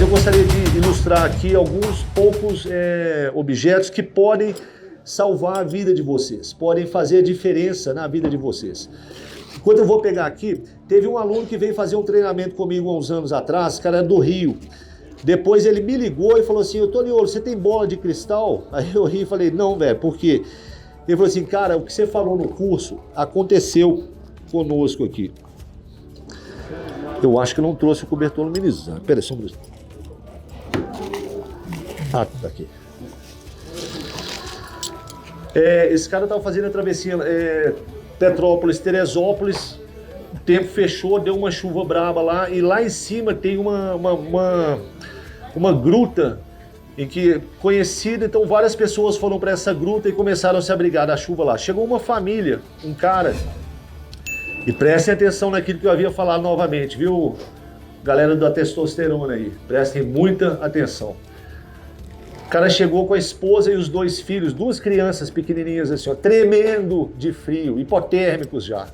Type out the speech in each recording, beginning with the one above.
eu gostaria de ilustrar aqui alguns poucos objetos que podem salvar a vida de vocês, podem fazer a diferença na vida de vocês. Quando eu vou pegar aqui, teve um aluno que veio fazer um treinamento comigo há uns anos atrás, cara do Rio. Depois ele me ligou e falou assim, ô Toniolo, você tem bola de cristal? Aí eu ri e falei, não, velho, por quê? Ele falou assim, cara, o que você falou no curso aconteceu conosco aqui. Eu acho que não trouxe o cobertor luminizado. Pera aí, só um minuto. Ah, tá aqui. Esse cara estava fazendo a travessia Petrópolis, Teresópolis, o tempo fechou, deu uma chuva braba lá, e lá em cima tem uma gruta em que conhecida, então várias pessoas foram para essa gruta e começaram a se abrigar da chuva lá. Chegou uma família, um cara, e prestem atenção naquilo que eu havia falado novamente, viu, galera da testosterona aí, prestem muita atenção. O cara chegou com a esposa e os 2 filhos, 2 crianças pequenininhas assim, ó, tremendo de frio, hipotérmicos já.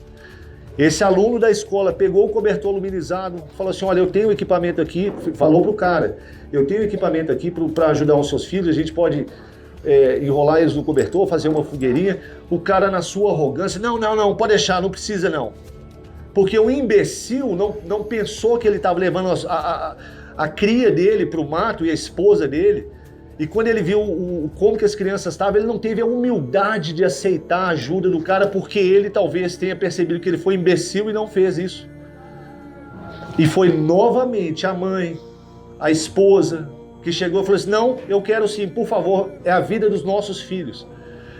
Esse aluno da escola pegou o cobertor luminizado, falou assim, olha, eu tenho equipamento aqui, falou pro cara, eu tenho equipamento aqui para ajudar os seus filhos, a gente pode enrolar eles no cobertor, fazer uma fogueirinha. O cara, na sua arrogância, não, pode deixar, não precisa não. Porque o imbecil não pensou que ele estava levando a cria dele pro mato e a esposa dele. E quando ele viu como que as crianças estavam, ele não teve a humildade de aceitar a ajuda do cara, porque ele talvez tenha percebido que ele foi imbecil e não fez isso. E foi novamente a mãe, a esposa, que chegou e falou assim, não, eu quero sim, por favor, é a vida dos nossos filhos.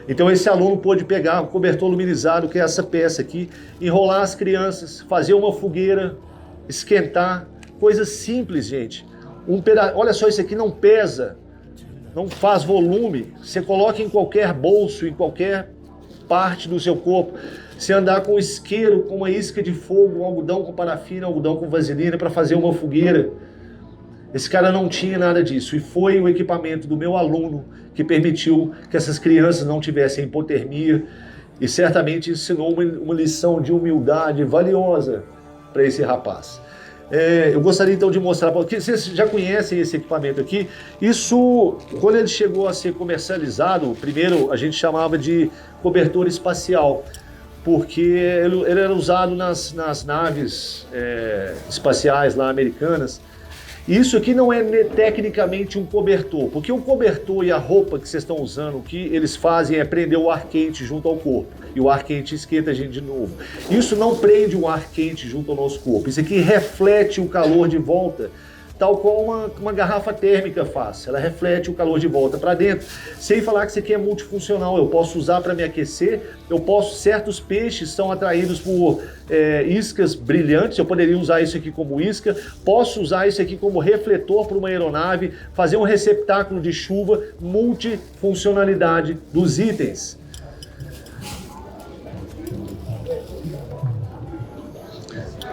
Então esse aluno pôde pegar o cobertor luminizado, que é essa peça aqui, enrolar as crianças, fazer uma fogueira, esquentar, coisas simples, gente. Olha só, isso aqui não pesa, não faz volume, você coloca em qualquer bolso, em qualquer parte do seu corpo. Você andar com isqueiro, com uma isca de fogo, um algodão com parafina, algodão com vaselina para fazer uma fogueira. Esse cara não tinha nada disso, e foi o equipamento do meu aluno que permitiu que essas crianças não tivessem hipotermia, e certamente ensinou uma lição de humildade valiosa para esse rapaz. Eu gostaria então de mostrar para vocês, vocês já conhecem esse equipamento aqui. Isso, quando ele chegou a ser comercializado, primeiro a gente chamava de cobertor espacial, porque ele era usado nas naves espaciais lá americanas. Isso aqui não é tecnicamente um cobertor, porque o cobertor e a roupa que vocês estão usando, o que eles fazem é prender o ar quente junto ao corpo, e o ar quente esquenta a gente de novo. Isso não prende o ar quente junto ao nosso corpo, isso aqui reflete o calor de volta, tal qual uma garrafa térmica faz, ela reflete o calor de volta para dentro, sem falar que isso aqui é multifuncional, eu posso usar para me aquecer, certos peixes são atraídos por iscas brilhantes, eu poderia usar isso aqui como isca, posso usar isso aqui como refletor para uma aeronave, fazer um receptáculo de chuva, multifuncionalidade dos itens.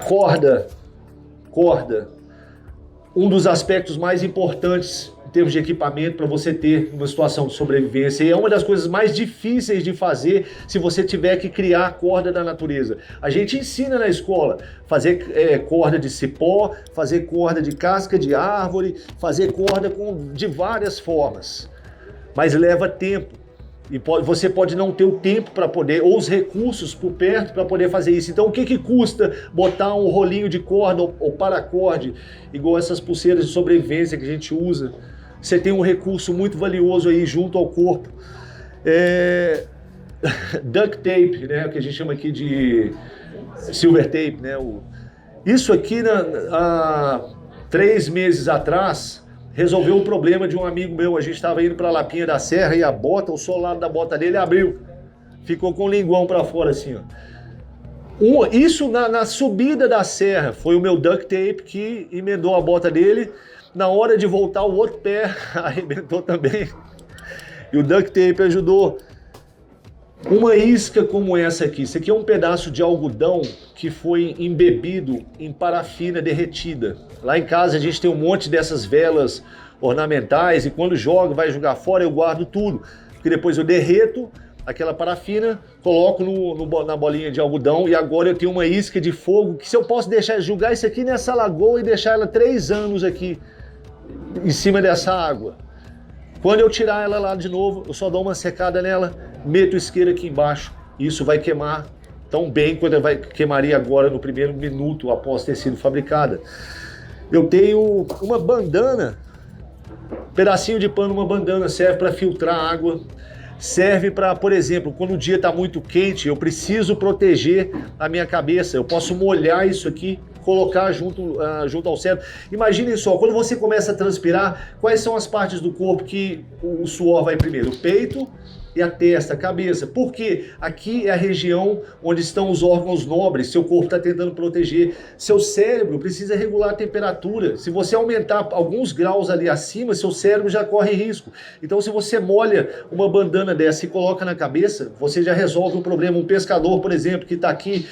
Corda. Um dos aspectos mais importantes em termos de equipamento para você ter uma situação de sobrevivência, e é uma das coisas mais difíceis de fazer se você tiver que criar corda da natureza. A gente ensina na escola fazer corda de cipó, fazer corda de casca de árvore, fazer corda de várias formas, mas leva tempo. E você pode não ter o tempo para poder, ou os recursos por perto para poder fazer isso. Então o que custa botar um rolinho de corda ou paracorde, igual essas pulseiras de sobrevivência que a gente usa? Você tem um recurso muito valioso aí junto ao corpo. Duct tape, né, o que a gente chama aqui de silver tape, né? Isso aqui, há 3 meses atrás, resolveu o problema de um amigo meu. A gente estava indo para Lapinha da Serra e o solado da bota dele abriu. Ficou com o linguão para fora assim, ó. Isso na subida da serra. Foi o meu duct tape que emendou a bota dele. Na hora de voltar, o outro pé arrebentou também. E o duct tape ajudou. Uma isca como essa aqui. Isso aqui é um pedaço de algodão que foi embebido em parafina derretida. Lá em casa a gente tem um monte dessas velas ornamentais e quando vai jogar fora, eu guardo tudo. Porque depois eu derreto aquela parafina, coloco na bolinha de algodão e agora eu tenho uma isca de fogo que, se eu posso jogar isso aqui nessa lagoa e deixar ela 3 anos aqui, em cima dessa água. Quando eu tirar ela lá de novo, eu só dou uma secada nela, meto o isqueiro aqui embaixo. Isso vai queimar tão bem quanto queimaria agora no primeiro minuto após ter sido fabricada. Eu tenho uma bandana, pedacinho de pano, uma bandana serve para filtrar água. Serve para, por exemplo, quando o dia está muito quente, eu preciso proteger a minha cabeça. Eu posso molhar isso aqui, colocar junto ao cérebro. Imaginem só, quando você começa a transpirar, quais são as partes do corpo que o suor vai primeiro? O peito e a testa, a cabeça. Porque aqui é a região onde estão os órgãos nobres, seu corpo está tentando proteger. Seu cérebro precisa regular a temperatura. Se você aumentar alguns graus ali acima, seu cérebro já corre risco. Então, se você molha uma bandana dessa e coloca na cabeça, você já resolve o problema. Um pescador, por exemplo, que está aqui,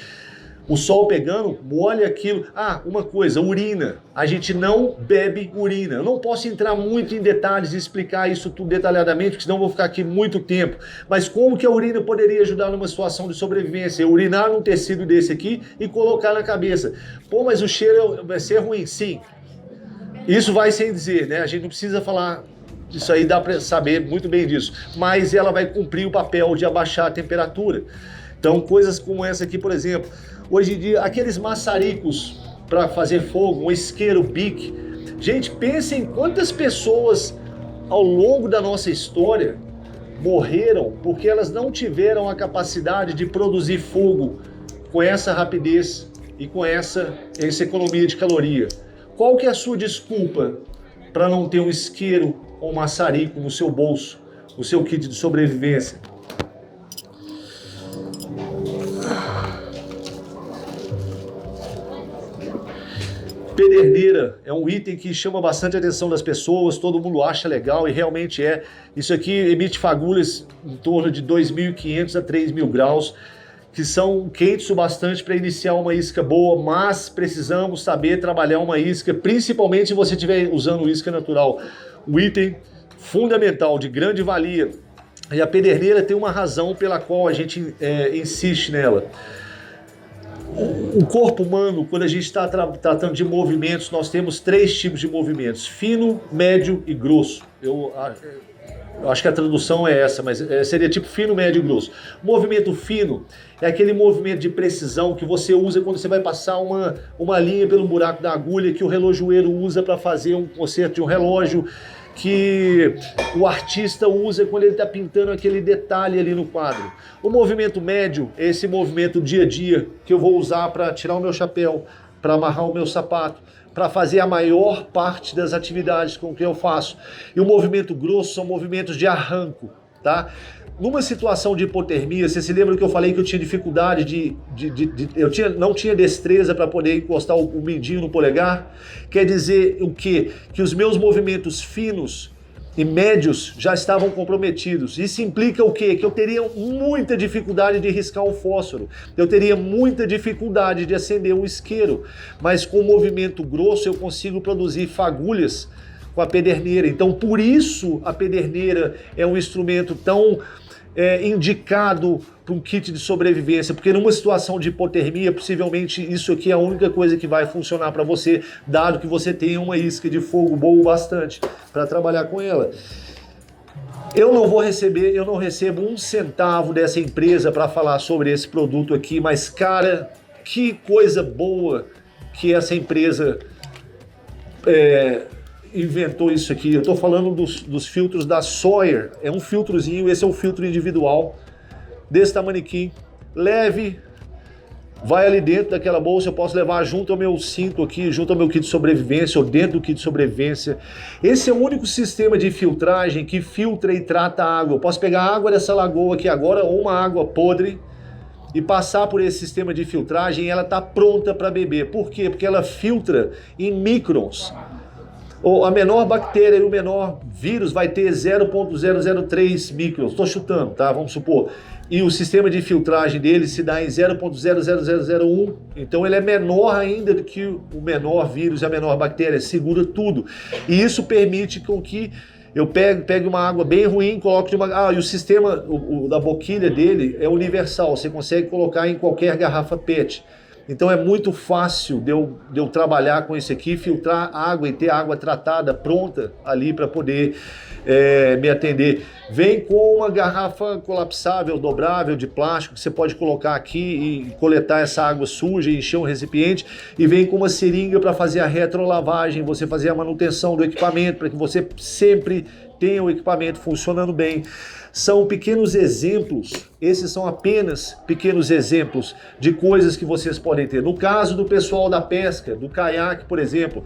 o sol pegando, molha aquilo. Ah, uma coisa, urina. A gente não bebe urina. Eu não posso entrar muito em detalhes e explicar isso tudo detalhadamente, porque senão eu vou ficar aqui muito tempo. Mas como que a urina poderia ajudar numa situação de sobrevivência? Eu urinar num tecido desse aqui e colocar na cabeça. Pô, mas o cheiro vai ser ruim. Sim. Isso vai sem dizer, né? A gente não precisa falar... Isso aí dá para saber muito bem disso. Mas ela vai cumprir o papel de abaixar a temperatura. Então, coisas como essa aqui, por exemplo... Hoje em dia, aqueles maçaricos para fazer fogo, um isqueiro Bic. Gente, pensem quantas pessoas ao longo da nossa história morreram porque elas não tiveram a capacidade de produzir fogo com essa rapidez e com essa economia de caloria. Qual que é a sua desculpa para não ter um isqueiro ou um maçarico no seu bolso, no seu kit de sobrevivência? Pederneira é um item que chama bastante a atenção das pessoas, todo mundo acha legal e realmente é. Isso aqui emite fagulhas em torno de 2.500 a 3.000 graus, que são quentes o bastante para iniciar uma isca boa, mas precisamos saber trabalhar uma isca, principalmente se você estiver usando isca natural. Um item fundamental, de grande valia. E a pederneira tem uma razão pela qual a gente insiste nela. O corpo humano, quando a gente está tratando de movimentos, nós temos 3 tipos de movimentos: fino, médio e grosso. Eu acho que a tradução é essa, mas seria tipo fino, médio e grosso. Movimento fino é aquele movimento de precisão que você usa quando você vai passar uma linha pelo buraco da agulha, que o relojoeiro usa para fazer um concerto de um relógio, que o artista usa quando ele está pintando aquele detalhe ali no quadro. O movimento médio é esse movimento dia a dia que eu vou usar para tirar o meu chapéu, para amarrar o meu sapato, para fazer a maior parte das atividades com que eu faço. E o movimento grosso são movimentos de arranco, tá? Numa situação de hipotermia, você se lembra que eu falei que eu tinha dificuldade não tinha destreza para poder encostar o mindinho no polegar? Quer dizer o quê? Que os meus movimentos finos e médios já estavam comprometidos. Isso implica o quê? Que eu teria muita dificuldade de riscar um fósforo, eu teria muita dificuldade de acender um isqueiro, mas com o movimento grosso eu consigo produzir fagulhas com a pederneira. Então, por isso a pederneira é um instrumento tão indicado para um kit de sobrevivência, porque numa situação de hipotermia, possivelmente isso aqui é a única coisa que vai funcionar para você, dado que você tem uma isca de fogo boa o bastante para trabalhar com ela. Eu não recebo um centavo dessa empresa para falar sobre esse produto aqui, mas cara, que coisa boa que essa empresa inventou isso aqui. Eu estou falando dos filtros da Sawyer. É um filtrozinho, esse é um filtro individual, desse tamanho, leve, vai ali dentro daquela bolsa, eu posso levar junto ao meu cinto aqui, junto ao meu kit de sobrevivência, ou dentro do kit de sobrevivência. Esse é o único sistema de filtragem que filtra e trata a água. Eu posso pegar a água dessa lagoa aqui agora, ou uma água podre, e passar por esse sistema de filtragem, e ela está pronta para beber. Por quê? Porque ela filtra em microns. Ou a menor bactéria e o menor vírus vai ter 0,003 microns. Estou chutando, tá? Vamos supor. E o sistema de filtragem dele se dá em 0,00001. Então ele é menor ainda do que o menor vírus e a menor bactéria. Segura tudo. E isso permite com que eu pegue uma água bem ruim, coloque e o sistema da boquilha dele é universal. Você consegue colocar em qualquer garrafa PET. Então é muito fácil de eu trabalhar com isso aqui, filtrar água e ter água tratada pronta ali para poder me atender. Vem com uma garrafa colapsável, dobrável de plástico, que você pode colocar aqui e coletar essa água suja e encher um recipiente. E vem com uma seringa para fazer a retrolavagem, você fazer a manutenção do equipamento, para que você sempre tenha o equipamento funcionando bem. São pequenos exemplos, esses são apenas pequenos exemplos de coisas que vocês podem ter. No caso do pessoal da pesca, do caiaque, por exemplo,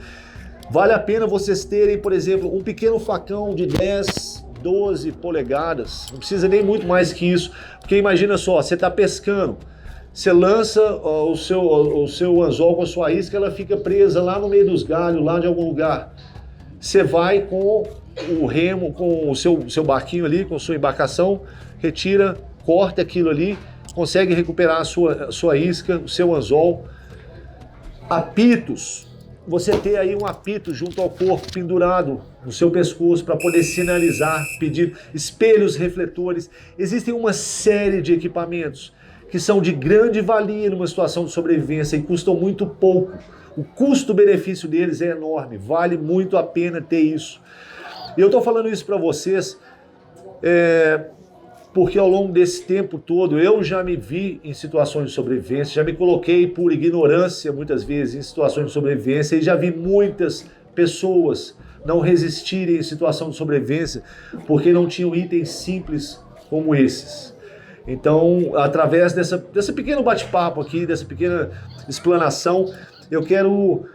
vale a pena vocês terem, por exemplo, um pequeno facão de 10, 12 polegadas, não precisa nem muito mais que isso, porque imagina só, você está pescando, você lança o seu anzol com a sua isca, ela fica presa lá no meio dos galhos, lá de algum lugar. Você vai com o remo, com o seu barquinho ali, com a sua embarcação, retira, corta aquilo ali, consegue recuperar a sua isca, o seu anzol. Apitos, você ter aí um apito junto ao corpo, pendurado no seu pescoço para poder sinalizar, pedir. Espelhos refletores, existem uma série de equipamentos que são de grande valia numa situação de sobrevivência e custam muito pouco. O custo-benefício deles é enorme, vale muito a pena ter isso. E eu estou falando isso para vocês porque ao longo desse tempo todo eu já me vi em situações de sobrevivência, já me coloquei por ignorância muitas vezes em situações de sobrevivência e já vi muitas pessoas não resistirem em situação de sobrevivência porque não tinham itens simples como esses. Então, através desse pequeno bate-papo aqui, dessa pequena explanação, eu quero,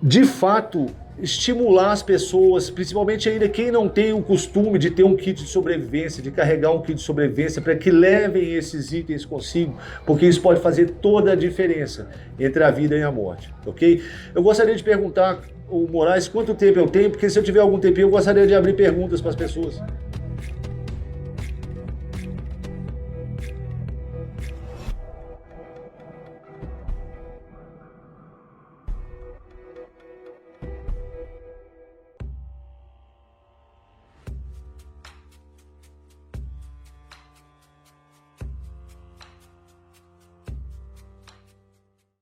de fato, estimular as pessoas, principalmente ainda quem não tem o costume de ter um kit de sobrevivência, de carregar um kit de sobrevivência, para que levem esses itens consigo, porque isso pode fazer toda a diferença entre a vida e a morte, ok? Eu gostaria de perguntar, o Moraes, quanto tempo eu tenho, porque se eu tiver algum tempinho eu gostaria de abrir perguntas para as pessoas.